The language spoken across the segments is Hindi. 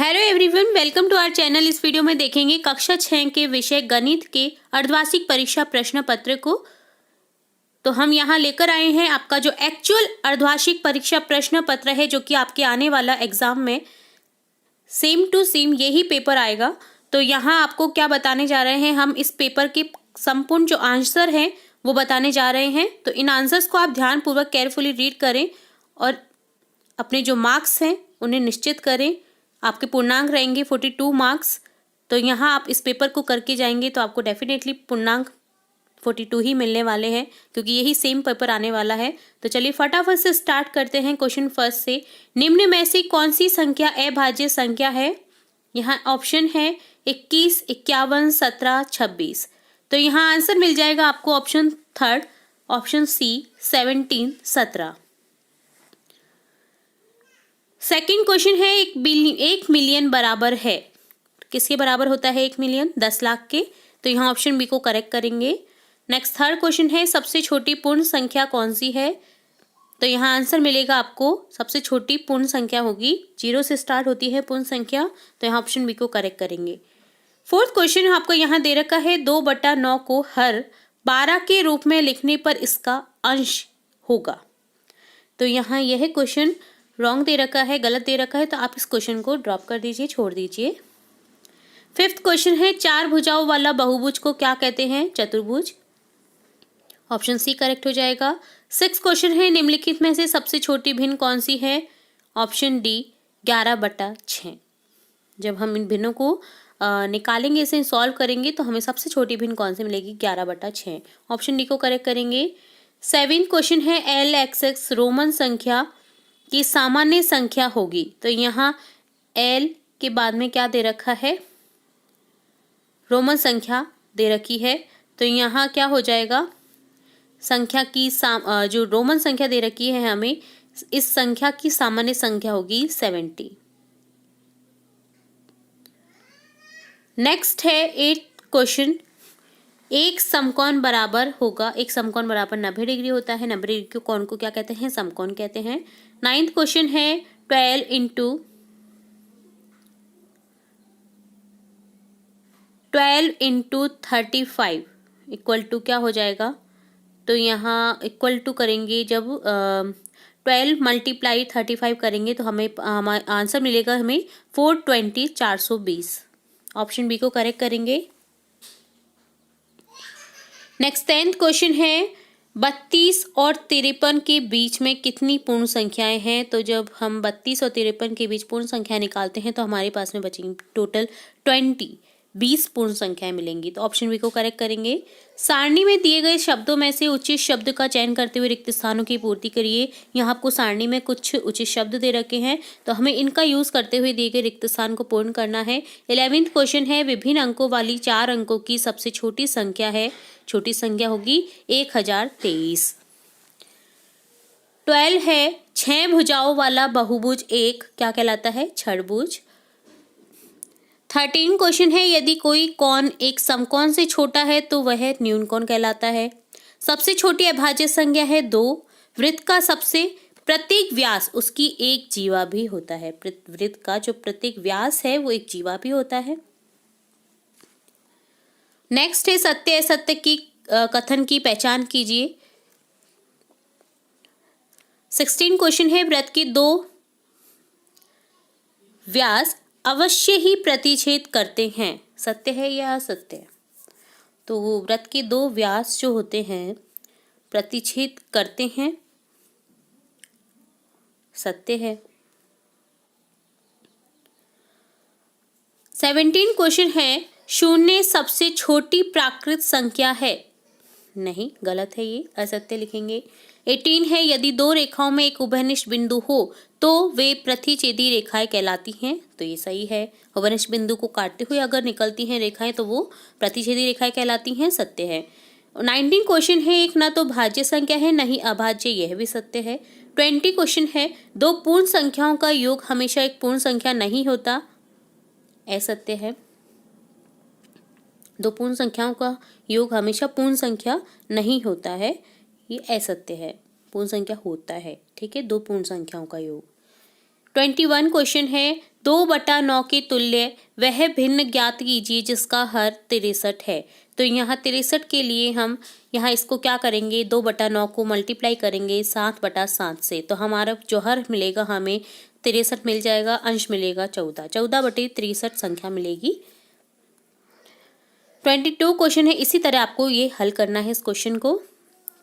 Hello everyone, welcome to our channel. इस वीडियो में देखेंगे कक्षा 6 के विषय गणित के अर्धवार्षिक परीक्षा प्रश्न पत्र को। तो हम यहाँ लेकर आए हैं आपका जो एक्चुअल अर्धवार्षिक परीक्षा प्रश्न पत्र है, जो कि आपके आने वाला एग्जाम में सेम टू सेम यही पेपर आएगा। तो यहाँ आपको क्या बताने जा रहे हैं, हम इस पेपर के संपूर्ण जो आंसर हैं वो बताने जा रहे हैं। तो इन आंसर्स को आप ध्यानपूर्वक केयरफुली रीड करें और अपने जो मार्क्स हैं उन्हें निश्चित करें। आपके पूर्णांक रहेंगे 42 मार्क्स। तो यहाँ आप इस पेपर को करके जाएंगे तो आपको डेफिनेटली पूर्णांक 42 ही मिलने वाले हैं, क्योंकि यही सेम पेपर आने वाला है। तो चलिए फटाफट से स्टार्ट करते हैं क्वेश्चन फर्स्ट से। निम्न में से कौन सी संख्या अभाज्य संख्या है? यहाँ ऑप्शन है 21, 51, 17, 26। तो यहाँ आंसर मिल जाएगा आपको option third, option C 17, 17। Second question है, 1 मिलियन बराबर है, किसके बराबर होता है 1 मिलियन? 10 लाख के। तो यहाँ ऑप्शन बी को करेक्ट करेंगे। नेक्स्ट थर्ड क्वेश्चन है, सबसे छोटी पूर्ण संख्या कौन सी है? तो यहाँ आंसर मिलेगा आपको, सबसे छोटी पूर्ण संख्या होगी, 0 से स्टार्ट होती है पूर्ण संख्या। तो यहाँ ऑप्शन बी को करेक्ट करेंगे। फोर्थ क्वेश्चन आपको यहाँ दे रखा है, 2/9 को हर 12 के रूप में लिखने पर इसका अंश होगा। तो यहाँ यह क्वेश्चन रॉन्ग दे रखा है, गलत दे रखा है, तो आप इस क्वेश्चन को ड्रॉप कर दीजिए, छोड़ दीजिए। फिफ्थ क्वेश्चन है, 4 भुजाओं वाला बहुभुज को क्या कहते हैं? चतुर्भुज। ऑप्शन सी करेक्ट हो जाएगा। सिक्स क्वेश्चन है, निम्नलिखित में से सबसे छोटी भिन्न कौन सी है? Option D 11/6। जब हम इन भिन्नों को निकालेंगे, इसे सॉल्व करेंगे, तो हमें सबसे छोटी भिन्न कौन सी मिलेगी? 11/6। ऑप्शन डी को करेक्ट करेंगे। सेवेंथ क्वेश्चन है, LXX रोमन संख्या की सामान्य संख्या होगी। तो यहाँ L के बाद में क्या दे रखा है? रोमन संख्या दे रखी है। तो यहाँ क्या हो जाएगा? संख्या की जो रोमन संख्या दे रखी है हमें, इस संख्या की सामान्य संख्या होगी 70। नेक्स्ट है 8th क्वेश्चन, एक समकोण बराबर होगा, एक समकोण बराबर 90 डिग्री होता है। 90 डिग्री के कोण को क्या कहते हैं? समकोण कहते हैं। 9th क्वेश्चन है, 12 इंटू 35 इक्वल टू क्या हो जाएगा? तो यहाँ इक्वल टू करेंगे, जब 12 मल्टीप्लाई 35 करेंगे तो हमें आंसर मिलेगा हमें 420, 420। ऑप्शन बी को करेक्ट करेंगे। नेक्स्ट 10th क्वेश्चन है, 32 और 53 के बीच में कितनी पूर्ण संख्याएं हैं? तो जब हम 32 और 53 के बीच पूर्ण संख्या निकालते हैं तो हमारे पास में बचेंगी टोटल 20 पूर्ण संख्याएं मिलेंगी। तो ऑप्शन बी को करेक्ट करेंगे। सारणी में दिए गए शब्दों में से उचित शब्द का चयन करते हुए रिक्त स्थानों की पूर्ति करिए। यहाँ आपको सारणी में कुछ उचित शब्द दे रखे हैं, तो हमें इनका यूज करते हुए दिए गए रिक्त स्थान को पूर्ण करना है। 11th क्वेश्चन है, विभिन्न अंकों वाली 4 अंकों की सबसे छोटी संख्या है, छोटी संख्या होगी 1023। 12 है, 6 भुजाओं वाला बहुभुज एक क्या कहलाता है? षडभुज। 13 क्वेश्चन है, यदि कोई कोण एक समकोण से छोटा है तो वह न्यून कोण कहलाता है। सबसे छोटी अभाज्य संख्या है 2। वृत्त का सबसे प्रत्येक व्यास उसकी एक जीवा भी होता है। वृत्त का जो प्रत्येक व्यास है वो एक जीवा भी होता है। नेक्स्ट है, सत्य असत्य की कथन की पहचान कीजिए। 16 क्वेश्चन है, वृत्त की 2 व्यास अवश्य ही प्रतिच्छेद करते हैं, सत्य है या असत्य? तो वृत्त के 2 व्यास जो होते हैं प्रतिच्छेद करते हैं, सत्य है। 17 क्वेश्चन है, 0 सबसे छोटी प्राकृत संख्या है, नहीं, गलत है, ये असत्य लिखेंगे। 18 है, यदि 2 रेखाओं में एक उभयनिष्ठ बिंदु हो तो वे प्रतिच्छेदी रेखाएं कहलाती हैं, तो ये सही है। उभयनिष्ठ बिंदु को काटते हुए अगर निकलती हैं रेखाएं तो वो प्रतिच्छेदी रेखाएं कहलाती हैं, सत्य है। 19 क्वेश्चन है, एक ना तो भाज्य संख्या है नहीं अभाज्य, यह भी सत्य है। 20 क्वेश्चन है, 2 पूर्ण संख्याओं का योग हमेशा एक पूर्ण संख्या नहीं होता, असत्य है। 2 पूर्ण संख्याओं का योग हमेशा पूर्ण संख्या नहीं होता है, ये असत्य है। पूर्ण संख्या होता है, ठीक है, 2 पूर्ण संख्याओं का योग। 21 क्वेश्चन है, 2/9 के तुल्य वह भिन्न ज्ञात कीजिए जिसका हर 63 है। तो यहाँ 63 के लिए हम यहाँ इसको क्या करेंगे, 2/9 को मल्टीप्लाई करेंगे 7/7 से, तो हमारा जो हर मिलेगा हमें 63 मिल जाएगा, अंश मिलेगा 14, 14/63 संख्या मिलेगी। 22 क्वेश्चन है, इसी तरह आपको ये हल करना है इस क्वेश्चन को।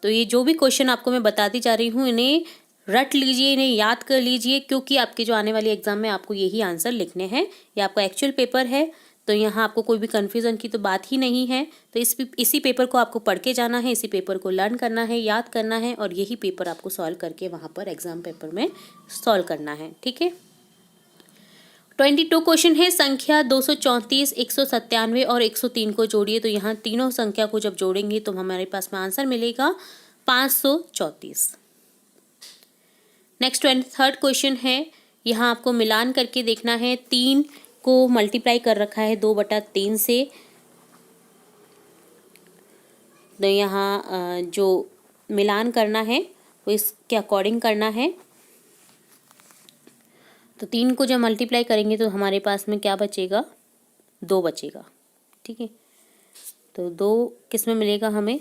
तो ये जो भी क्वेश्चन आपको मैं बताती जा रही हूँ इन्हें रट लीजिए, इन्हें याद कर लीजिए, क्योंकि आपके जो आने वाले एग्जाम में आपको यही आंसर लिखने हैं। ये आपका एक्चुअल पेपर है, तो यहाँ आपको कोई भी कन्फ्यूज़न की तो बात ही नहीं है। तो इसी पेपर को आपको पढ़ के जाना है, इसी पेपर को लर्न करना है, याद करना है, और यही पेपर आपको सॉल्व करके वहाँ पर एग्जाम पेपर में सॉल्व करना है। ठीक है। 22 क्वेश्चन है, संख्या 234, 197 और 103 को जोड़िए। तो यहाँ तीनों संख्या को जब जोड़ेंगे तो हमारे पास में आंसर मिलेगा 534। नेक्स्ट 23rd क्वेश्चन है, यहाँ आपको मिलान करके देखना है। 3 को मल्टीप्लाई कर रखा है 2/3 से, तो यहाँ जो मिलान करना है वो इसके अकॉर्डिंग करना है। तो 3 को जब मल्टीप्लाई करेंगे तो हमारे पास में क्या बचेगा, 2 बचेगा। ठीक है, तो 2 किस में मिलेगा हमें,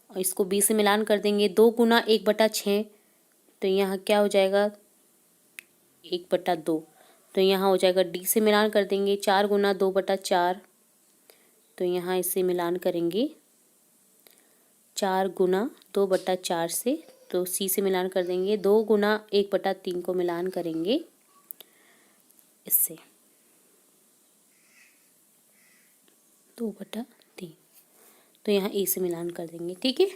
और इसको 20 से मिलान कर देंगे। 2 गुना 1/6, तो यहाँ क्या हो जाएगा 1/2, तो यहाँ हो जाएगा D से मिलान कर देंगे। 4 गुना 2/4, तो यहाँ इससे मिलान करेंगे 4 गुना 2/4 से, तो C से मिलान कर देंगे। 2 गुना 1/3 को मिलान करेंगे इससे 2/3, तो यहाँ A से मिलान कर देंगे। ठीक है,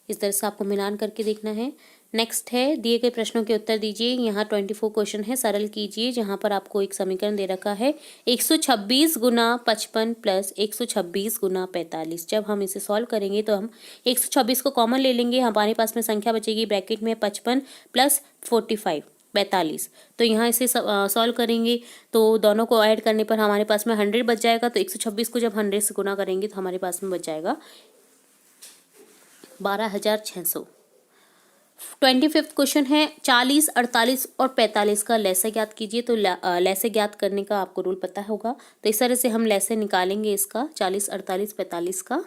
इस तरह से आपको मिलान करके देखना है। नेक्स्ट है, दिए गए प्रश्नों के उत्तर दीजिए। यहाँ 24 क्वेश्चन है, सरल कीजिए। जहाँ पर आपको एक समीकरण दे रखा है 126 गुना 55 प्लस 126 गुना 45। जब हम इसे सॉल्व करेंगे तो हम 126 को कॉमन ले लेंगे, हमारे पास में संख्या बचेगी ब्रैकेट में 55 प्लस 45 45। तो यहाँ इसे सॉल्व करेंगे तो दोनों को ऐड करने पर हमारे पास में 100 बच जाएगा। तो 126 को जब 100 से गुना करेंगे तो हमारे पास में बच जाएगा 12,600। 25th क्वेश्चन है, 40, 48 और 45 का लैसे ज्ञात कीजिए। तो लैसे ज्ञात करने का आपको रूल पता होगा, तो इस तरह से हम लैसे निकालेंगे इसका 40, 48, 45 का।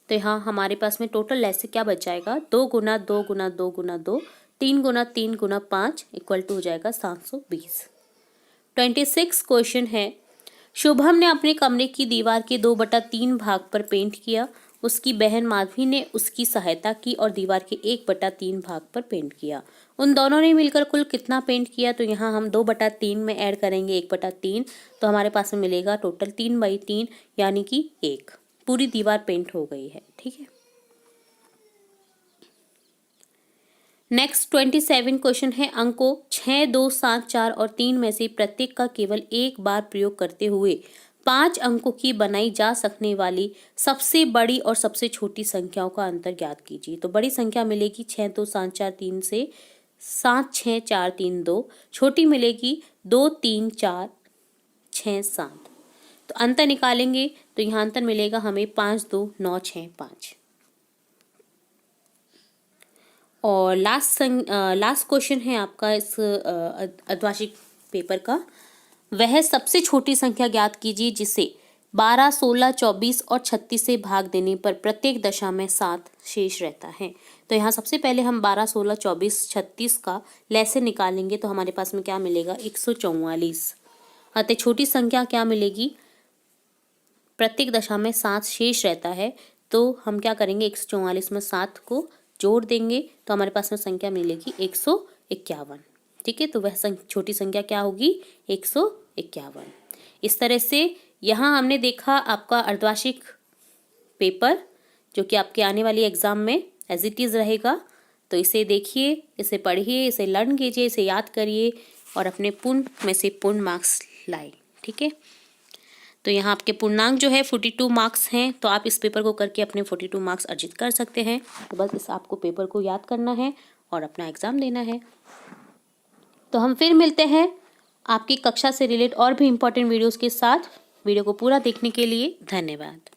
तो यहाँ हमारे पास में टोटल लैसे क्या बच जाएगा, 2 गुना 2 गुना 2 गुना 2, 3 गुना 3 गुना 5 इक्वल टू हो जाएगा 720। 26 क्वेश्चन है, शुभम ने अपने कमरे की दीवार के 2/3 भाग पर पेंट किया। उसकी बहन माधवी ने उसकी सहायता की और दीवार के 1/3 भाग पर पेंट किया। उन दोनों ने मिलकर कुल कितना पेंट किया। तो यहाँ हम 2/3 में ऐड करेंगे 1/3, तो हमारे पास में मिलेगा टोटल 3/3, यानी कि 1 पूरी दीवार पेंट हो गई है। ठीक है। नेक्स्ट 27 क्वेश्चन है, अंकों 6, 2, 7, 4 और 3 में से प्रत्येक का केवल एक बार प्रयोग करते हुए 5 अंकों की बनाई जा सकने वाली सबसे बड़ी और सबसे छोटी संख्याओं का अंतर ज्ञात कीजिए। तो बड़ी संख्या मिलेगी 6, 2, 7, 4, 3 से 7, 6, 4, 3, 2। छोटी मिलेगी 2, 3, 4, 6, 7। तो अंतर निकालेंगे तो यहाँ अंतर मिलेगा हमें 5, 2, 9, 6, 5। और लास्ट क्वेश्चन है आपका इस अर्धवार्षिक पेपर का, वह सबसे छोटी संख्या ज्ञात कीजिए जिसे 12, 16, 24 और 36 से भाग देने पर प्रत्येक दशा में 7 शेष रहता है। तो यहाँ सबसे पहले हम 12, 16, 24, 36 का लैसे निकालेंगे तो हमारे पास में क्या मिलेगा 144। अतः छोटी संख्या क्या मिलेगी, प्रत्येक दशा में 7 शेष रहता है। तो हम क्या करेंगे 144 में 7 को जोड़ देंगे तो हमारे पास में संख्या मिलेगी 151। ठीक है, तो वह छोटी संख्या क्या होगी 151। इस तरह से यहाँ हमने देखा आपका अर्धवार्षिक पेपर जो कि आपके आने वाली एग्जाम में एज इट इज़ रहेगा। तो इसे देखिए, इसे पढ़िए, इसे लर्न कीजिए, इसे याद करिए और अपने पूर्ण में से पूर्ण मार्क्स लाए। ठीक है, तो यहाँ आपके पूर्णांक जो है 42 मार्क्स हैं, तो आप इस पेपर को करके अपने 42 मार्क्स अर्जित कर सकते हैं। तो बस इस आपको पेपर को याद करना है और अपना एग्ज़ाम देना है। तो हम फिर मिलते हैं आपकी कक्षा से रिलेटेड और भी इम्पोर्टेंट वीडियोस के साथ। वीडियो को पूरा देखने के लिए धन्यवाद।